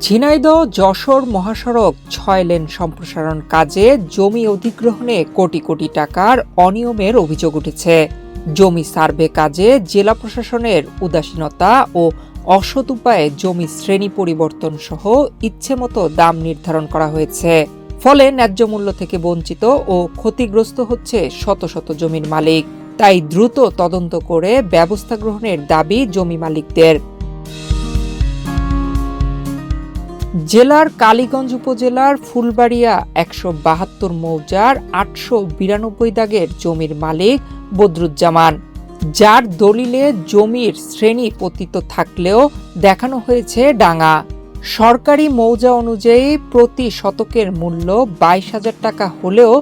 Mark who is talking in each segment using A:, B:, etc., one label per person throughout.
A: ঝিনাইদহ যশোর মহাসড়ক ৬ লেন সম্প্রসারণ কাজে জমি অধিগ্রহণে কোটি কোটি টাকার অনিয়মের অভিযোগ উঠেছে। জমি সার্ভে কাজে জেলা প্রশাসনের উদাসীনতা ও অসৎ উপায়ে জমি শ্রেণী পরিবর্তন সহ ইচ্ছেমতো দাম নির্ধারণ করা হয়েছে। ফলে ন্যায্য মূল্য থেকে বঞ্চিত ও ক্ষতিগ্রস্ত হচ্ছে শত শত জমির মালিক। তাই দ্রুত তদন্ত করে ব্যবস্থা গ্রহণের দাবি জমি মালিকদের। জেলার কালীগঞ্জ উপজেলার ফুলবাড়িয়া ১৭২ মৌজার ৮৯২ দাগের জমির মালিক বদরুজ্জামান, যার দলিলে জমির শ্রেণী পতিত থাকলেও দেখানো হয়েছে ডাঙা। সরকারি মৌজা অনুযায়ী প্রতি শতকের মূল্য ২২,০০০ টাকা হলেও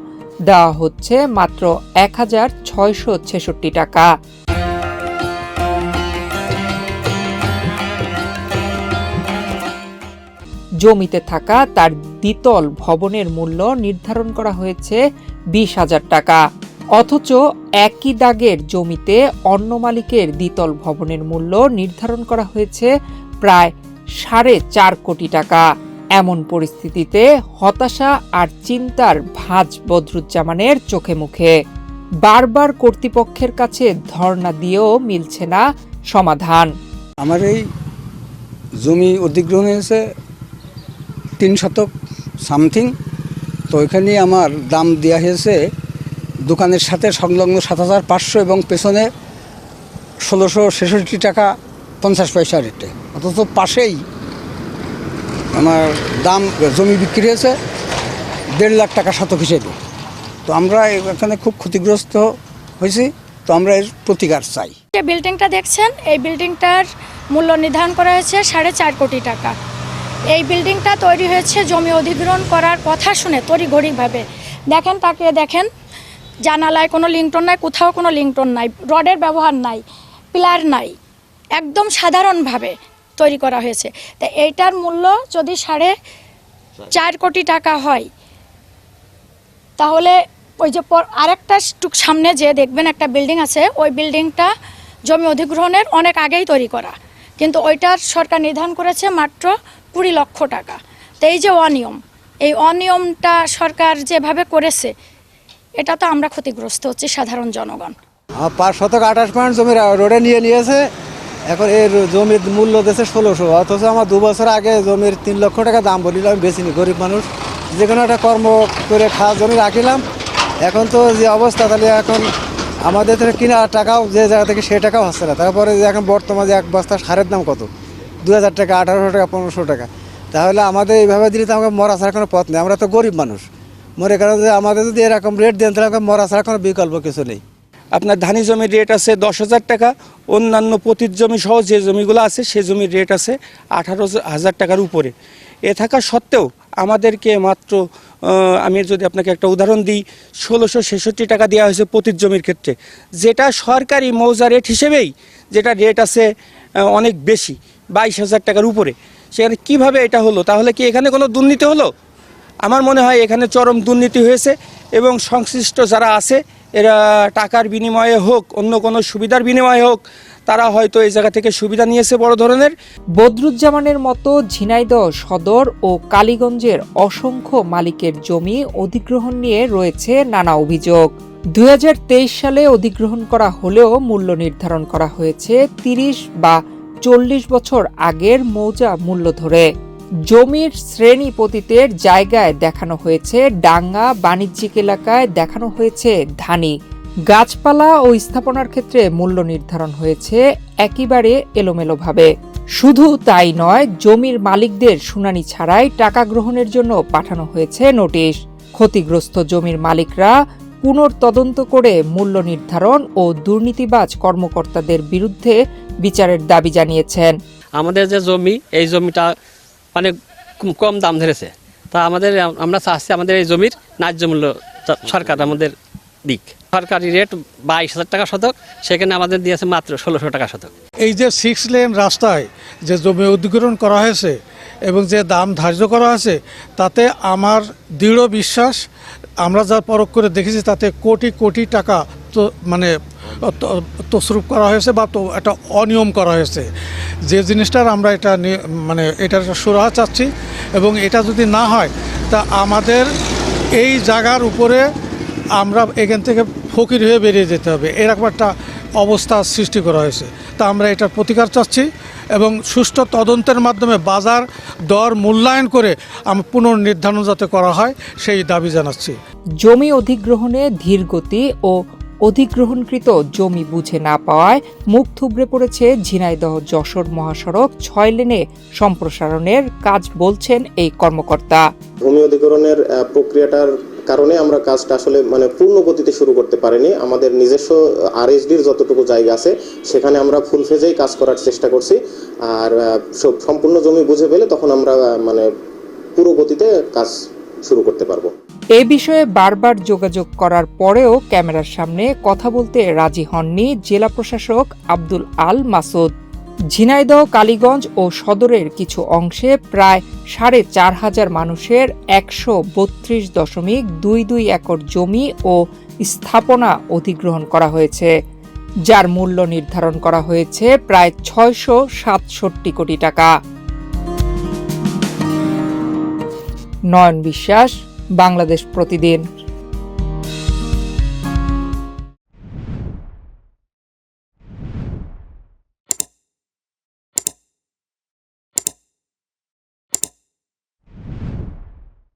A: দেওয়া হচ্ছে মাত্র ১,৬৬৬ টাকা। জমিতে থাকা তার দ্বিতল ভবনের মূল্য নির্ধারণ করা হয়েছে ২০,০০০ টাকা, অথচ একই দাগের জমিতে অন্য মালিকের দ্বিতল ভবনের মূল্য নির্ধারণ করা হয়েছে প্রায় ৪.৫ কোটি টাকা। এমন পরিস্থিতিতে হতাশা আর চিন্তার ভাঁজ বদরুজ্জামানের চোখে মুখে। বারবার কর্তৃপক্ষের কাছে ধর্ণা দিয়েও মিলছে না সমাধান।
B: আমার এই জমি অধিগ্রহণ হয়েছে ৩ শতক সামথিং, তো ওইখানে আমার দাম দেওয়া হয়েছে দোকানের সাথে সংলগ্ন ৭,৫০০ এবং পেছনে ১৬৬৬ টাকা ৫০ পয়সা রেটে, অথচ পাশেই আমার দাম জমি বিক্রি হয়েছে ১.৫ লাখ টাকা শতক হিসেবে। তো আমরা এখানে খুব ক্ষতিগ্রস্ত হয়েছি, তো আমরা এর প্রতিকার চাই।
C: যে বিল্ডিংটা দেখছেন, এই বিল্ডিংটার মূল্য নির্ধারণ করা হয়েছে ৪.৫ কোটি টাকা। এই বিল্ডিংটা তৈরি হয়েছে জমি অধিগ্রহণ করার কথা শুনে তড়িঘড়িভাবে। দেখেন, তাকে দেখেন, জানালায় কোনো লিংটন নাই, কোথাও কোনো লিংটন নাই, রডের ব্যবহার নাই, পিলার নাই, একদম সাধারণভাবে তৈরি করা হয়েছে। তা এইটার মূল্য যদি ৪.৫ কোটি টাকা হয়, তাহলে ওই যে আরেকটা সামনে যে দেখবেন একটা বিল্ডিং আছে, ওই বিল্ডিংটা জমি অধিগ্রহণের অনেক আগেই তৈরি করা, কিন্তু ওইটার সরকার নির্ধারণ করেছে মাত্র ২০ লক্ষ টাকা। তো এই যে অনিয়ম, এই অনিয়মটা সরকার যেভাবে করেছে, এটা তো আমরা ক্ষতিগ্রস্ত হচ্ছি সাধারণ জনগণ।
D: ৫ শতক ২৮ পয়েন্ট জমি রোডে নিয়েছে। এখন এর জমির মূল্য দিয়েছে ১৬০০, অথচ আমার ২ বছর আগে জমির ৩ লক্ষ টাকা দাম বলিল, আমি বেচিনি। গরিব মানুষ, যে কোনো একটা কর্ম করে খাওয়া জমি রাখিলাম। এখন তো যে অবস্থা, তাহলে এখন আমাদের কেনার টাকাও যে জায়গা থেকে সে টাকাও হচ্ছে না। তারপরে যে এখন বর্তমানে এক বস্তা সারের দাম কত, ২,০০০ টাকা, ১৮০০ টাকা, ১৫০০ টাকা। তাহলে আমাদের এইভাবে দিলে তো আমাকে মরা ছাড়া কোনো পথ নেই। আমরা তো গরিব মানুষ, মনে করেন যে আমাদের যদি এরকম রেট দেন, তাহলে আমাকে মরা ছাড়া কোনো বিকল্প কিছু নেই।
E: আপনার ধানি জমির রেট আছে ১০,০০০ টাকা, অন্যান্য পতিত জমি সহ যে জমিগুলো আছে সে জমির রেট আছে ১৮,০০০ টাকার উপরে। এ থাকা সত্ত্বেও আমাদেরকে মাত্র, আমি যদি আপনাকে একটা উদাহরণ দিই, ১৬৬৬ টাকা দেওয়া হয়েছে পতিত জমির ক্ষেত্রে, যেটা সরকারি মৌজা রেট হিসেবেই যেটা রেট আছে অনেক বেশি, ২২,০০০ টাকার উপরে। সেখানে কিভাবে এটা হলো? তাহলে কি এখানে কোনো দুর্নীতি হলো? আমার মনে হয় এখানে চরম দুর্নীতি হয়েছে, এবং সংশ্লিষ্ট যারা আছে এরা টাকার বিনিময়ে হোক, অন্য কোনো সুবিধার বিনিময়ে হোক, তারা হয়তো এই জায়গা থেকে সুবিধা নিয়েছে বড় ধরনের।
A: বদরুজ্জামানের মতো ঝিনাইদহ সদর ও কালীগঞ্জের অসংখ্য মালিকের জমি অধিগ্রহণ নিয়ে রয়েছে নানা অভিযোগ। ২০২৩ সালে অধিগ্রহণ করা হলেও মূল্য নির্ধারণ করা হয়েছে ৩০ বা ৪০ বছর আগের মৌজা মূল্য ধরে। জমির শ্রেণী পতিতের জায়গায় দেখানো হয়েছে ডাঙ্গা, বাণিজ্যিক এলাকায় দেখানো হয়েছে ধানি। গাছপালা ও স্থাপনার ক্ষেত্রে মূল্য নির্ধারণ হয়েছে একেবারে এলোমেলোভাবে। শুধু তাই নয়, জমির মালিকদের শুনানি ছাড়াই টাকা গ্রহণের জন্য পাঠানো হয়েছে নোটিশ। ক্ষতিগ্রস্ত জমির মালিকরা পুনর্তদন্ত করে মূল্য নির্ধারণ ও দুর্নীতিবাজ কর্মকর্তাদের বিরুদ্ধে বিচারের দাবি জানিয়েছেন।
F: আমাদের যে জমি, এই জমিটা অনেক কম দাম ধরেছে, তা আমরা চাচ্ছি আমাদের এই জমির ন্যায্য মূল্য সরকার আমাদের দিক। সরকারি রেট ২২,০০০ টাকা শতক, সেখানে আমাদের দিয়েছে মাত্র ১৬০০ টাকা শতক।
G: এই যে 6 লেন রাস্তায় যে জমি অধিগ্রহণ করা হয়েছে এবং যে দাম ধার্য করা আছে, তাতে আমার দৃঢ় বিশ্বাস, আমরা যা পরখ করে দেখেছি, তাতে কোটি কোটি টাকা তো তসরুপ করা হয়েছে বা একটা অনিয়ম করা হয়েছে। যে জিনিসটার আমরা এটা মানে এটার সুরাহা চাচ্ছি, এবং এটা যদি না হয় তা আমাদের এই জায়গার উপরে আমরা এখান থেকে ফকির হয়ে বেরিয়ে যেতে হবে, এরকম একটা অবস্থা সৃষ্টি করা হয়েছে। তা আমরা এটার প্রতিকার চাচ্ছি এবং সুষ্ঠু তদন্তের মাধ্যমে বাজার দর মূল্যায়ন করে পুনর্নির্ধারণ যাতে করা হয় সেই দাবি জানাচ্ছি।
A: জমি অধিগ্রহণে ধীরগতি ও অধিগ্রহণকৃত জমি বুঝে না পাওয়ায় মুখ থুবড়ে পড়েছে ঝিনাইদহ যশোর মহাসড়ক 6 লেনে সম্প্রসারণের কাজ, বলছেন এই কর্মকর্তা।
H: ভূমি অধিগ্রহণের প্রক্রিয়াটার কারণে আমরা কাজটা আসলে মানে পূর্ণ গতিতে শুরু করতে পারিনি। আমাদের নিজস্ব আরএসডির যতটুকু জায়গা আছে সেখানে আমরা ফুল ফেজেই কাজ করার চেষ্টা করছি, আর সম্পূর্ণ জমি বুঝে পেলে তখন আমরা মানে পুরো গতিতে কাজ শুরু করতে পারবো।
A: এ বিষয়ে বারবার যোগাযোগ করার পরেও ক্যামেরার সামনে কথা বলতে রাজি হননি জেলা প্রশাসক আব্দুল আল মাসুদ। ঝিনাইদহ, কালীগঞ্জ ও সদরের কিছু অংশে প্রায় ৪,৫০০ মানুষের ১৩২.22 একর জমি ও স্থাপনা অধিগ্রহণ করা হয়েছে, যার মূল্য নির্ধারণ করা হয়েছে প্রায় ৬৬৭ কোটি টাকা। নয়ন বিশ্বাস, বাংলাদেশ প্রতিদিন।